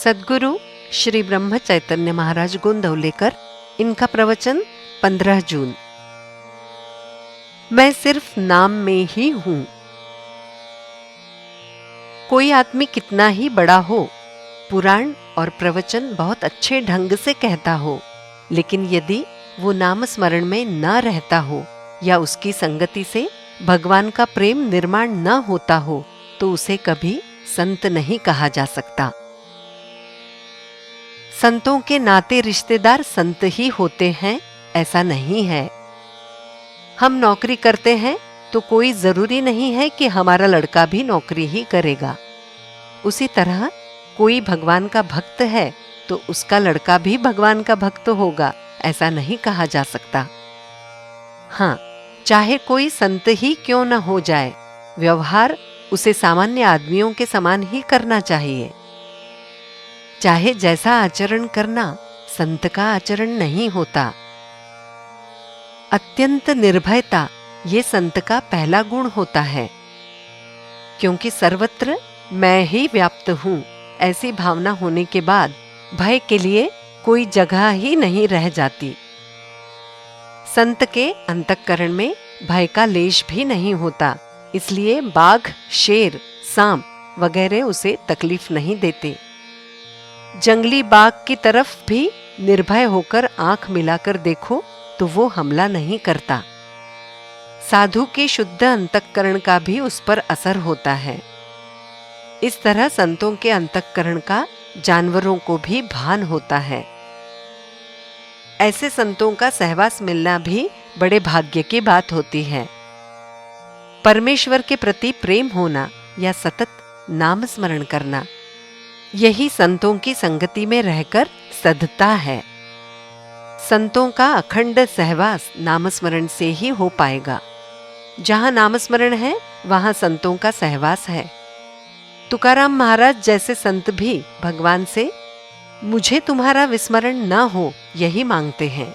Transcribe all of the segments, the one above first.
सद्गुरु श्री ब्रह्म चैतन्य महाराज गोंदवलेकर, इनका प्रवचन 15 जून। मैं सिर्फ नाम में ही हूं। कोई आदमी कितना ही बड़ा हो, पुराण और प्रवचन बहुत अच्छे ढंग से कहता हो, लेकिन यदि वो नाम स्मरण में न रहता हो या उसकी संगति से भगवान का प्रेम निर्माण न होता हो, तो उसे कभी संत नहीं कहा जा सकता। संतों के नाते रिश्तेदार संत ही होते हैं, ऐसा नहीं है। हम नौकरी करते हैं तो कोई जरूरी नहीं है कि हमारा लड़का भी नौकरी ही करेगा। उसी तरह कोई भगवान का भक्त है तो उसका लड़का भी भगवान का भक्त होगा, ऐसा नहीं कहा जा सकता। हाँ, चाहे कोई संत ही क्यों न हो जाए, व्यवहार उसे सामान्य आदमियों के समान ही करना चाहिए। चाहे जैसा आचरण करना, संत का आचरण नहीं होता। अत्यंत निर्भयता ये संत का पहला गुण होता है, क्योंकि सर्वत्र मैं ही व्याप्त हूं, ऐसी भावना होने के बाद भय के लिए कोई जगह ही नहीं रह जाती। संत के अंतःकरण में भय का लेश भी नहीं होता, इसलिए बाघ, शेर, सांप वगैरह उसे तकलीफ नहीं देते। जंगली बाघ की तरफ भी निर्भय होकर आंख मिलाकर देखो तो वो हमला नहीं करता। साधु के शुद्ध अंतःकरण का भी उस पर असर होता है। इस तरह संतों के अंतःकरण का जानवरों को भी भान होता है। ऐसे संतों का सहवास मिलना भी बड़े भाग्य की बात होती है। परमेश्वर के प्रति प्रेम होना या सतत नाम स्मरण करना, यही संतों की संगति में रहकर सधता है। संतों का अखंड सहवास नामस्मरण से ही हो पाएगा। जहां नामस्मरण है वहां संतों का सहवास है। तुकाराम महाराज जैसे संत भी भगवान से मुझे तुम्हारा विस्मरण न हो यही मांगते हैं।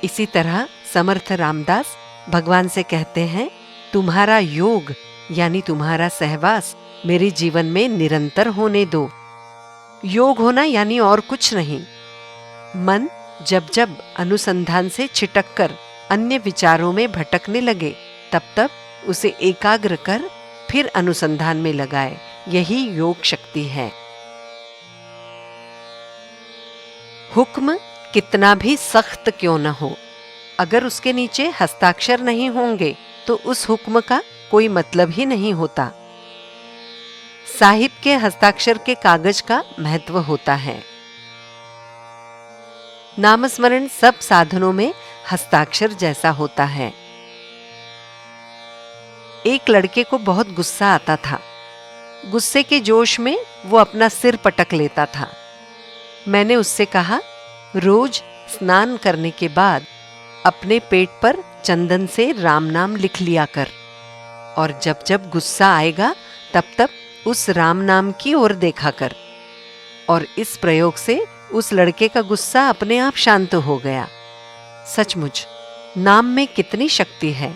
इसी तरह समर्थ रामदास भगवान से कहते हैं, तुम्हारा योग यानी तुम्हारा सहवास मेरे जीवन में निरंतर होने दो। योग होना यानी और कुछ नहीं। मन जब जब अनुसंधान से छिटक कर अन्य विचारों में भटकने लगे, तब तब उसे एकाग्र कर फिर अनुसंधान में लगाए, यही योग शक्ति है। हुक्म कितना भी सख्त क्यों न हो, अगर उसके नीचे हस्ताक्षर नहीं होंगे तो उस हुक्म का कोई मतलब ही नहीं होता। साहिब के हस्ताक्षर के कागज का महत्व होता है। नामस्मरण सब साधनों में हस्ताक्षर जैसा होता है। एक लड़के को बहुत गुस्सा आता था। गुस्से के जोश में वो अपना सिर पटक लेता था। मैंने उससे कहा, रोज स्नान करने के बाद अपने पेट पर चंदन से राम नाम लिख लिया कर, और जब जब गुस्सा आएगा तब तब उस राम नाम की ओर देखा कर। और इस प्रयोग से उस लड़के का गुस्सा अपने आप शांत हो गया। सचमुच नाम में कितनी शक्ति है,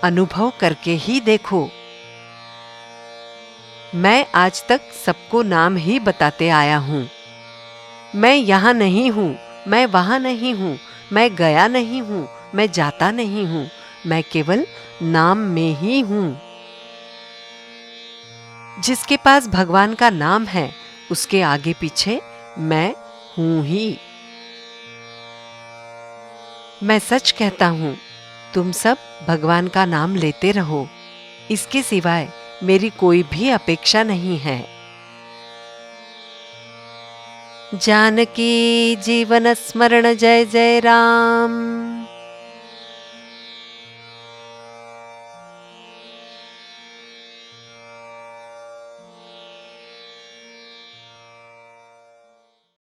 अनुभव करके ही देखो। मैं आज तक सबको नाम ही बताते आया हूं। मैं यहां नहीं हूं, मैं वहां नहीं हूं, मैं गया नहीं हूं, मैं जाता नहीं हूं, मैं केवल नाम में ही हूं। जिसके पास भगवान का नाम है, उसके आगे पीछे मैं हूं ही। मैं सच कहता हूं, तुम सब भगवान का नाम लेते रहो, इसके सिवाय मेरी कोई भी अपेक्षा नहीं है। जानकी जीवन स्मरण जय जय राम।